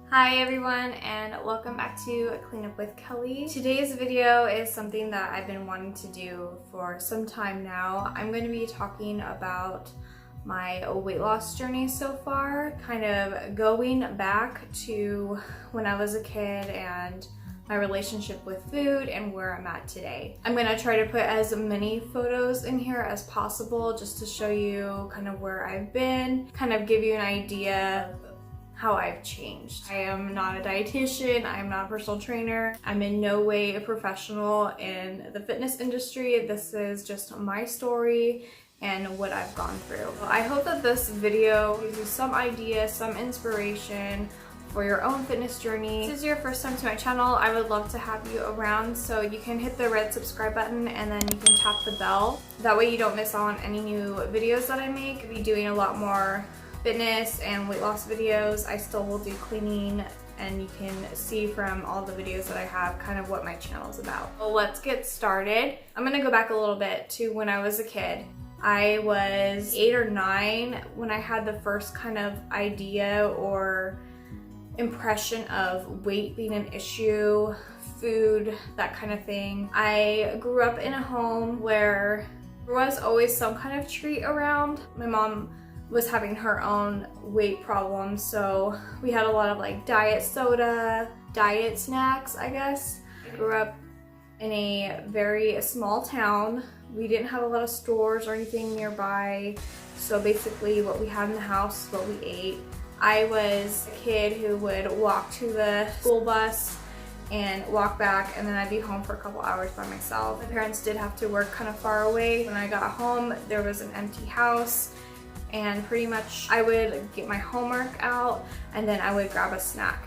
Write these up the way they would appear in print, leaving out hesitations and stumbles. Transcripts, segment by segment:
Hi everyone, and welcome back to Clean Up with Kelly. Today's video is something that I've been wanting to do for some time now. I'm going to be talking about my weight loss journey so far, kind of going back to when I was a kid and my relationship with food and where I'm at today. I'm gonna try to put as many photos in here as possible just to show you kind of where I've been, kind of give you an idea of how I've changed. I am not a dietitian, I am not a personal trainer. I'm in no way a professional in the fitness industry. This is just my story and what I've gone through. I hope that this video gives you some idea, some inspiration for your own fitness journey. If this is your first time to my channel, I would love to have you around, so you can hit the red subscribe button and then you can tap the bell. That way you don't miss out on any new videos that I make. I'll be doing a lot more fitness and weight loss videos. I still will do cleaning, and you can see from all the videos that I have kind of what my channel is about. Well, let's get started. I'm gonna go back a little bit to when I was a kid. I was 8 or 9 when I had the first kind of idea or impression of weight being an issue, food, that kind of thing. I grew up in a home where there was always some kind of treat around. My mom was having her own weight problems, so we had a lot of like diet soda, diet snacks, I guess. I grew up in a very small town. We didn't have a lot of stores or anything nearby, so basically what we had in the house is what we ate. I was a kid who would walk to the school bus and walk back, and then I'd be home for a couple hours by myself. My parents did have to work kind of far away. When I got home, there was an empty house, and pretty much I would get my homework out and then I would grab a snack.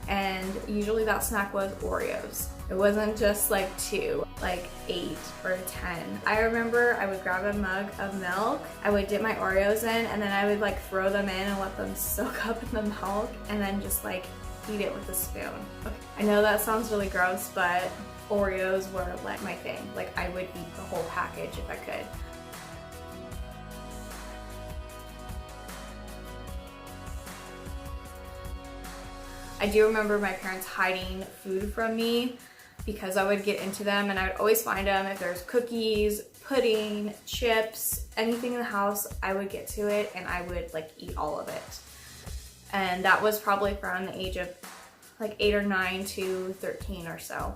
And usually that snack was Oreos. It wasn't just like 2, like 8 or 10. I remember I would grab a mug of milk, I would dip my Oreos in, and then I would like throw them in and let them soak up in the milk, and then just like eat it with a spoon. Okay. I know that sounds really gross, but Oreos were like my thing. Like I would eat the whole package if I could. I do remember my parents hiding food from me because I would get into them and I would always find them. If there's cookies, pudding, chips, anything in the house, I would get to it and I would like eat all of it. And that was probably from the age of like 8 or 9 to 13 or so.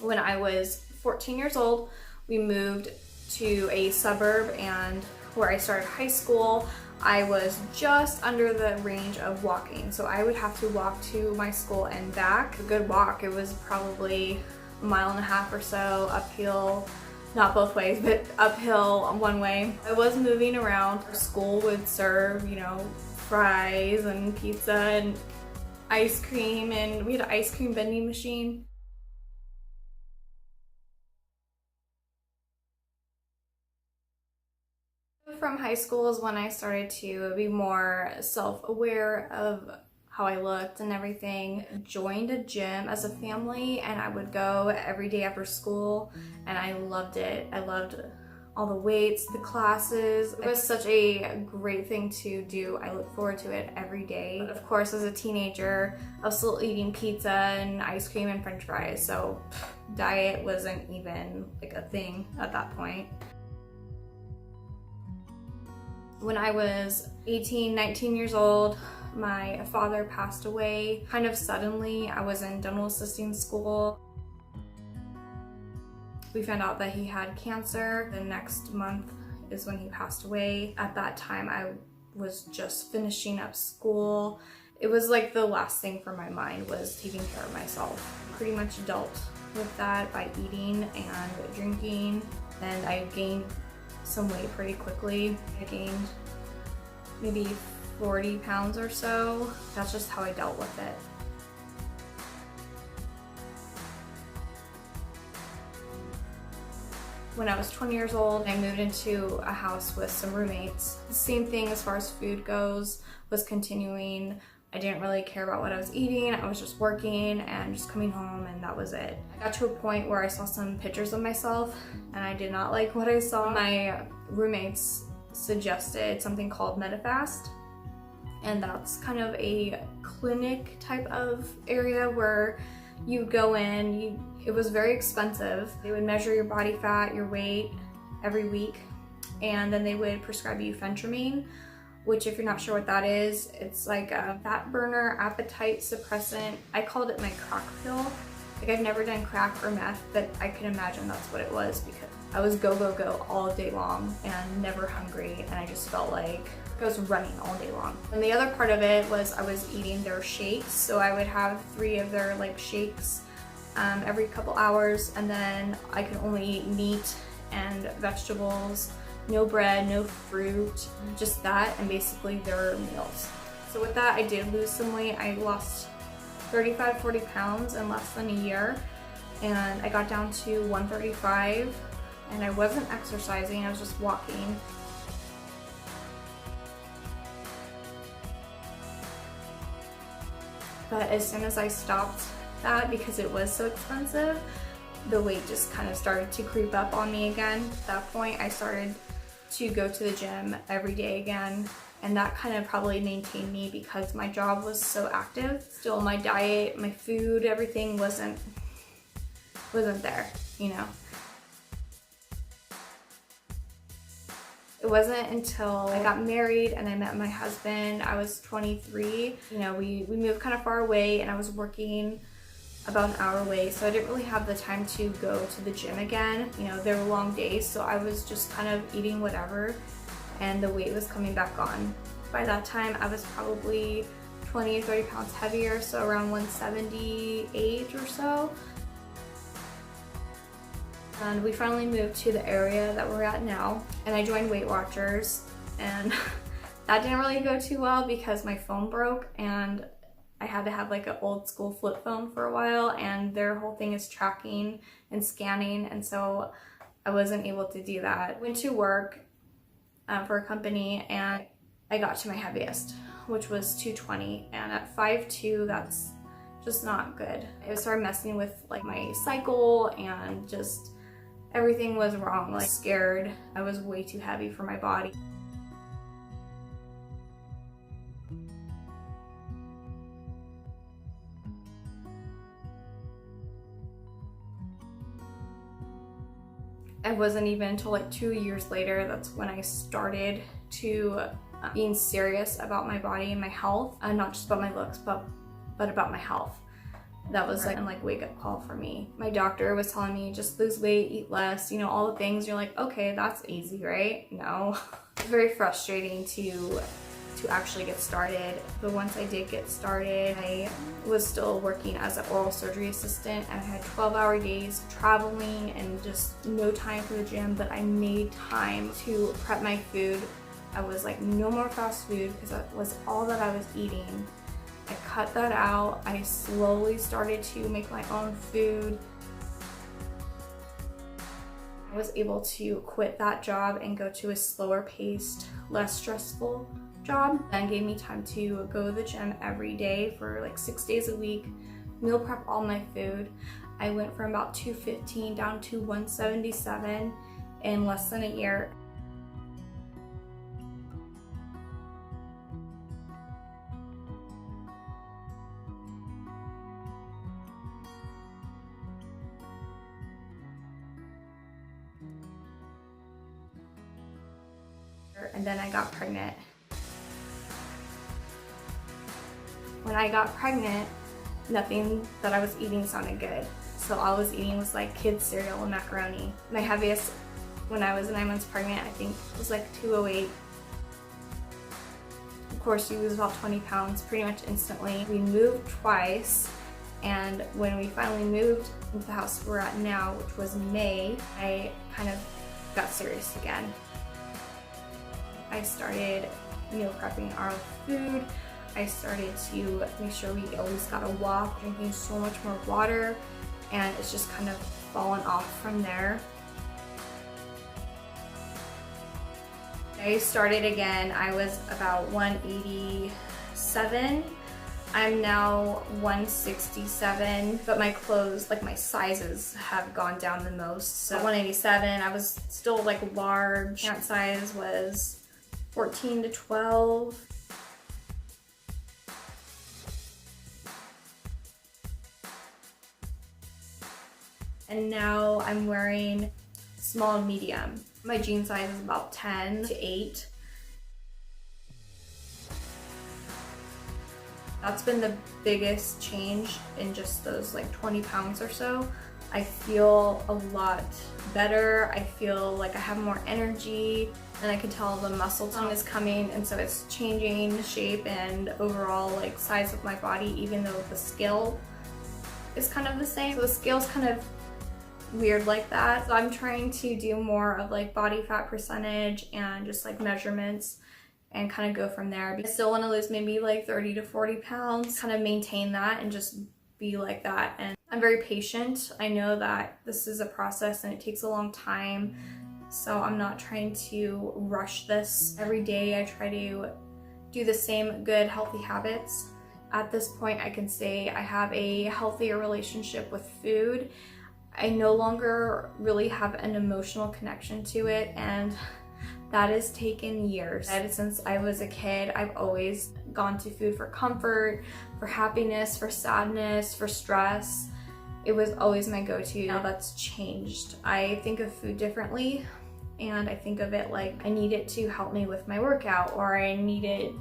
When I was 14 years old, we moved to a suburb, and where I started high school, I was just under the range of walking. So I would have to walk to my school and back. A good walk. It was probably 1.5 miles or so uphill, not both ways, but uphill one way. I was moving around. Our school would serve, you know, fries and pizza and ice cream, and we had an ice cream vending machine. From high school is when I started to be more self-aware of how I looked and everything. Joined a gym as a family, and I would go every day after school, and I loved it. I loved all the weights, the classes. It was such a great thing to do. I look forward to it every day. But of course, as a teenager, I was still eating pizza and ice cream and french fries, so diet wasn't even like a thing at that point. When I was 18, 19 years old, my father passed away kind of suddenly. I was in dental assisting school. We found out that he had cancer. The next month is when he passed away. At that time, I was just finishing up school. It was like the last thing for my mind was taking care of myself. Pretty much dealt with that by eating and drinking, and I gained some weight pretty quickly. I gained maybe 40 pounds or so. That's just how I dealt with it. When I was 20 years old, I moved into a house with some roommates. The same thing as far as food goes was continuing I didn't really care about what I was eating. I was just working and just coming home, and that was it. I got to a point where I saw some pictures of myself and I did not like what I saw. My roommates suggested something called MetaFast, and that's kind of a clinic type of area where you go in. It was very expensive. They would measure your body fat, your weight every week, and then they would prescribe you phentermine, which, if you're not sure what that is, it's like a fat burner, appetite suppressant. I called it my crack pill. Like, I've never done crack or meth, but I can imagine that's what it was, because I was go, go, go all day long and never hungry, and I just felt like I was running all day long. And the other part of it was I was eating their shakes, so I would have 3 of their like shakes every couple hours, and then I could only eat meat and vegetables, no bread, no fruit, just that, and basically their meals. So with that, I did lose some weight. I lost 35-40 pounds in less than a year, and I got down to 135, and I wasn't exercising, I was just walking. But as soon as I stopped that, because it was so expensive, the weight just kind of started to creep up on me again. At that point, I started to go to the gym every day again, and that kind of probably maintained me because my job was so active. Still, my diet, my food, everything wasn't there, you know. It wasn't until I got married and I met my husband. I was 23. You know, we moved kind of far away, and I was working about an hour away, so I didn't really have the time to go to the gym again. You know, there were long days, so I was just kind of eating whatever, and the weight was coming back on. By that time, I was probably 20 or 30 pounds heavier, so around 178 or so. And we finally moved to the area that we're at now, and I joined Weight Watchers, and that didn't really go too well because my phone broke, and I had to have like an old school flip phone for a while, and their whole thing is tracking and scanning, and so I wasn't able to do that. I went to work for a company, and I got to my heaviest, which was 220, and at 5'2", that's just not good. It started messing with like my cycle, and just everything was wrong. Like, scared. I was way too heavy for my body. It wasn't even until like 2 years later that's when I started to being serious about my body and my health, and not just about my looks, but about my health. That was like a wake-up call for me. My doctor was telling me, just lose weight, eat less, you know, all the things. You're like, okay, that's easy, right? No. It's very frustrating to actually get started. But once I did get started, I was still working as an oral surgery assistant, and I had 12-hour days traveling and just no time for the gym, but I made time to prep my food. I was like, no more fast food, because that was all that I was eating. I cut that out. I slowly started to make my own food. I was able to quit that job and go to a slower paced, less stressful job. That gave me time to go to the gym every day for like 6 days a week, meal prep all my food. I went from about 215 down to 177 in less than a year. And then I got pregnant. When I got pregnant, nothing that I was eating sounded good. So all I was eating was like kids cereal and macaroni. My heaviest when I was 9 months pregnant, I think, was like 208. Of course, you lose about 20 pounds pretty much instantly. We moved twice, and when we finally moved into the house we're at now, which was May, I kind of got serious again. I started meal prepping our food. I started to make sure we always got a walk, drinking so much more water, and it's just kind of fallen off from there. I started again, I was about 187, I'm now 167, but my clothes, like my sizes, have gone down the most. So 187, I was still like large. Pant size was 14 to 12. And now I'm wearing small and medium. My jean size is about 10 to 8. That's been the biggest change in just those like 20 pounds or so. I feel a lot better. I feel like I have more energy, and I can tell the muscle tone is coming, and so it's changing the shape and overall like size of my body, even though the scale is kind of the same. So the scale's kind of weird like that. So I'm trying to do more of like body fat percentage and just like measurements and kind of go from there. I still want to lose maybe like 30 to 40 pounds, kind of maintain that and just be like that. And I'm very patient. I know that this is a process and it takes a long time, so I'm not trying to rush this. Every day I try to do the same good healthy habits. At this point I can say I have a healthier relationship with food. I no longer really have an emotional connection to it, and that has taken years. Since I was a kid, I've always gone to food for comfort, for happiness, for sadness, for stress. It was always my go-to. Now that's changed. I think of food differently, and I think of it like I need it to help me with my workout, or I need it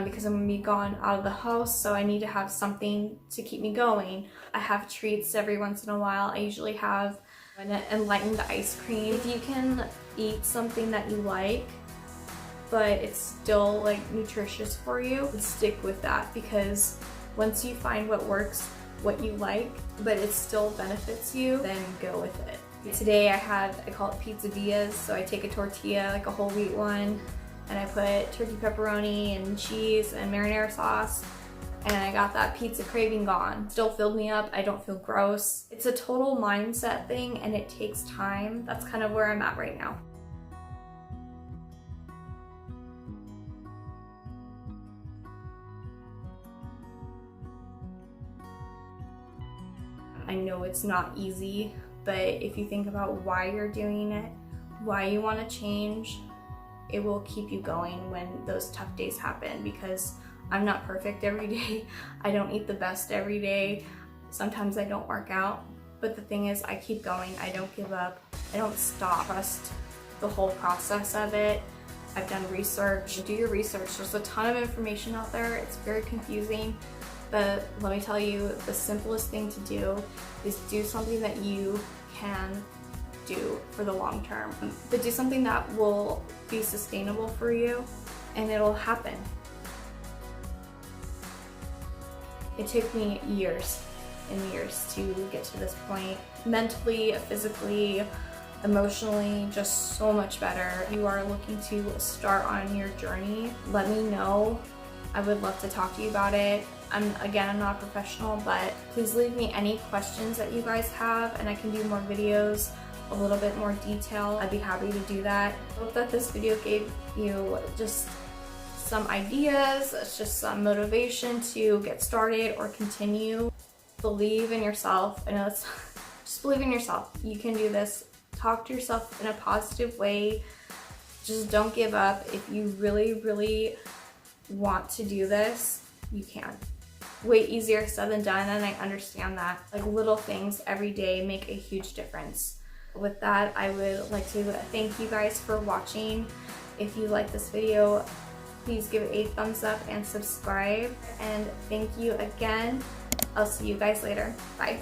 because I'm gonna be gone out of the house, so I need to have something to keep me going. I have treats every once in a while. I usually have an enlightened ice cream. If you can eat something that you like, but it's still like nutritious for you, stick with that, because once you find what works, what you like, but it still benefits you, then go with it. Today I call it pizzadillas, so I take a tortilla, like a whole wheat one, and I put turkey pepperoni and cheese and marinara sauce, and I got that pizza craving gone. Still filled me up. I don't feel gross. It's a total mindset thing, and it takes time. That's kind of where I'm at right now. I know it's not easy, but if you think about why you're doing it, why you want to change, it will keep you going when those tough days happen, because I'm not perfect every day. I don't eat the best every day. Sometimes I don't work out, but the thing is I keep going. I don't give up. I don't stop. Trust the whole process of it. I've done research. Do your research. There's a ton of information out there. It's very confusing, but let me tell you, the simplest thing to do is do something that you can do for the long term, but do something that will be sustainable for you, and it'll happen. It took me years and years to get to this point, mentally, physically, emotionally, just so much better. If you are looking to start on your journey, let me know. I would love to talk to you about it. I'm not a professional, but please leave me any questions that you guys have, and I can do more videos, a little bit more detail. I'd be happy to do that. I hope that this video gave you just some ideas, just some motivation to get started or continue. Believe in yourself. I know just believe in yourself. You can do this. Talk to yourself in a positive way. Just don't give up. If you really, really want to do this, you can. Way easier said than done, and I understand that. Like, little things every day make a huge difference. With that, I would like to thank you guys for watching. If you like this video, please give it a thumbs up and subscribe. And thank you again. I'll see you guys later. Bye.